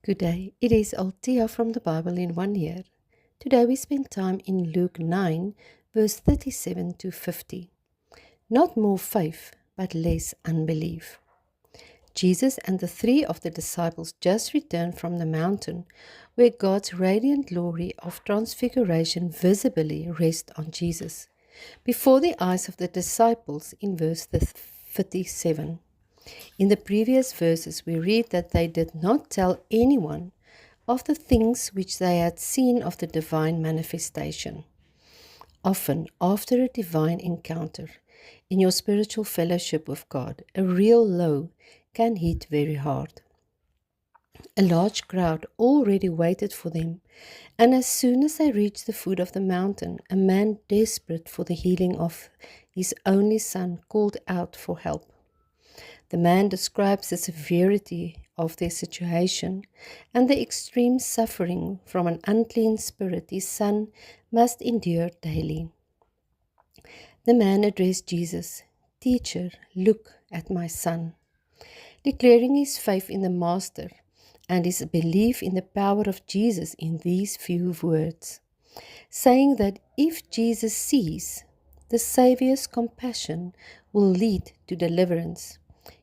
Good day. It is Althea from the Bible in 1 year. Today we spend time in Luke 9, verse 37 to 50. Not more faith, but less unbelief. Jesus and the three of the disciples just returned from the mountain where God's radiant glory of transfiguration visibly rests on Jesus, before the eyes of the disciples in verse 57. In the previous verses, we read that they did not tell anyone of the things which they had seen of the divine manifestation. Often, after a divine encounter in your spiritual fellowship with God, a real low can hit very hard. A large crowd already waited for them, and as soon as they reached the foot of the mountain, a man desperate for the healing of his only son called out for help. The man describes the severity of their situation and the extreme suffering from an unclean spirit his son must endure daily. The man addressed Jesus, "Teacher, look at my son," declaring his faith in the Master and his belief in the power of Jesus in these few words, saying that if Jesus sees, the Saviour's compassion will lead to deliverance.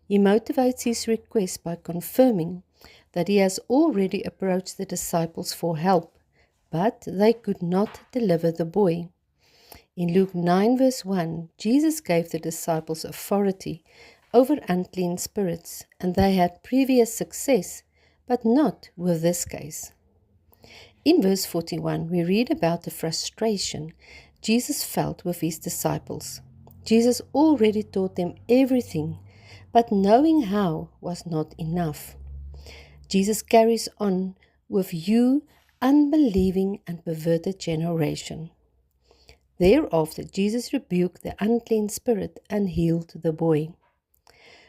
He motivates his request by confirming that he has already approached the disciples for help, but they could not deliver the boy. In Luke 9 verse 1, Jesus gave the disciples authority over unclean spirits, and they had previous success, but not with this case. In verse 41, we read about the frustration Jesus felt with his disciples. Jesus already taught them everything, but knowing how was not enough. Jesus carries on with you, unbelieving and perverted generation. Thereafter, Jesus rebuked the unclean spirit and healed the boy.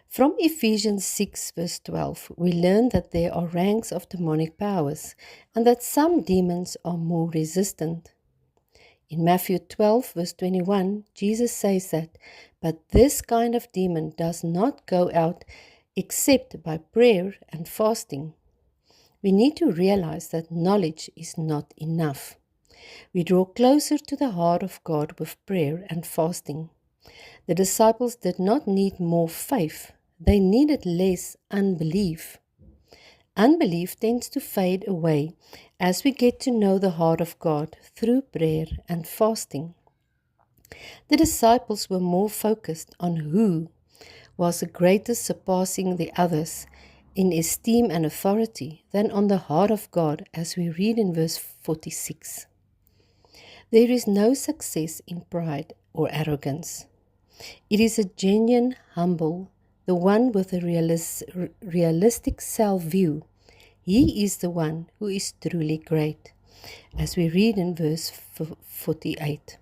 From Ephesians 6 verse 12, we learn that there are ranks of demonic powers and that some demons are more resistant. In Matthew 12 verse 21, Jesus says that, "But this kind of demon does not go out except by prayer and fasting." We need to realize that knowledge is not enough. We draw closer to the heart of God with prayer and fasting. The disciples did not need more faith, they needed less unbelief. Unbelief tends to fade away as we get to know the heart of God through prayer and fasting. The disciples were more focused on who was the greatest, surpassing the others in esteem and authority, than on the heart of God, as we read in verse 46. There is no success in pride or arrogance. It is a genuine, humble, the one with a realistic self-view. He is the one who is truly great, as we read in verse 48.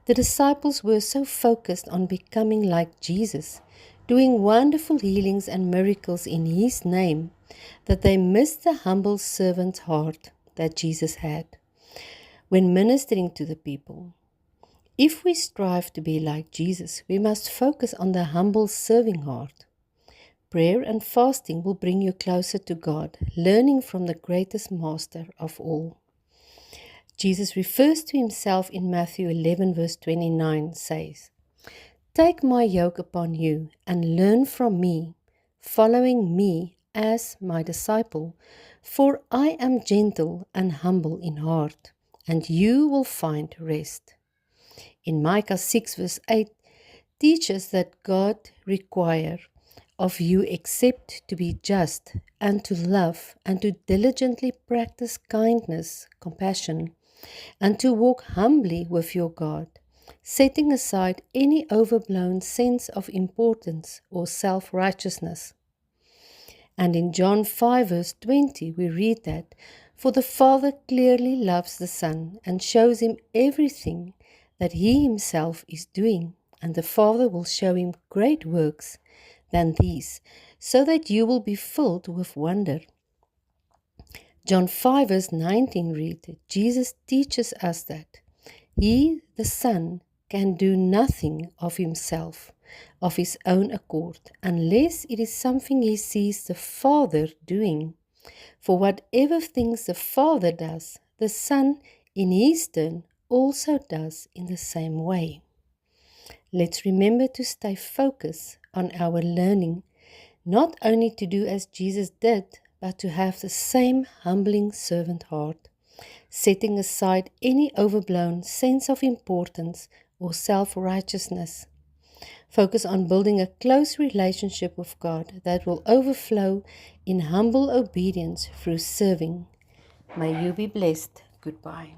The disciples were so focused on becoming like Jesus, doing wonderful healings and miracles in His name, that they missed the humble servant's heart that Jesus had when ministering to the people. If we strive to be like Jesus, we must focus on the humble serving heart. Prayer and fasting will bring you closer to God, learning from the greatest master of all. Jesus refers to himself in Matthew 11 verse 29, says, "Take my yoke upon you and learn from me, following me as my disciple, for I am gentle and humble in heart, and you will find rest." In Micah 6 verse 8 teaches that God requires of you except to be just and to love and to diligently practice kindness, compassion, and to walk humbly with your God, setting aside any overblown sense of importance or self-righteousness. And in John 5 verse 20 we read that, "For the Father clearly loves the Son and shows him everything that he himself is doing, and the Father will show him great works than these, so that you will be filled with wonder." John 5 verse 19 reads, Jesus teaches us that He, the Son, can do nothing of himself, of his own accord, unless it is something he sees the Father doing. For whatever things the Father does, the Son, in his turn, also does in the same way. Let's remember to stay focused on our learning, not only to do as Jesus did, but to have the same humbling servant heart, setting aside any overblown sense of importance or self-righteousness. Focus on building a close relationship with God that will overflow in humble obedience through serving. May you be blessed. Goodbye.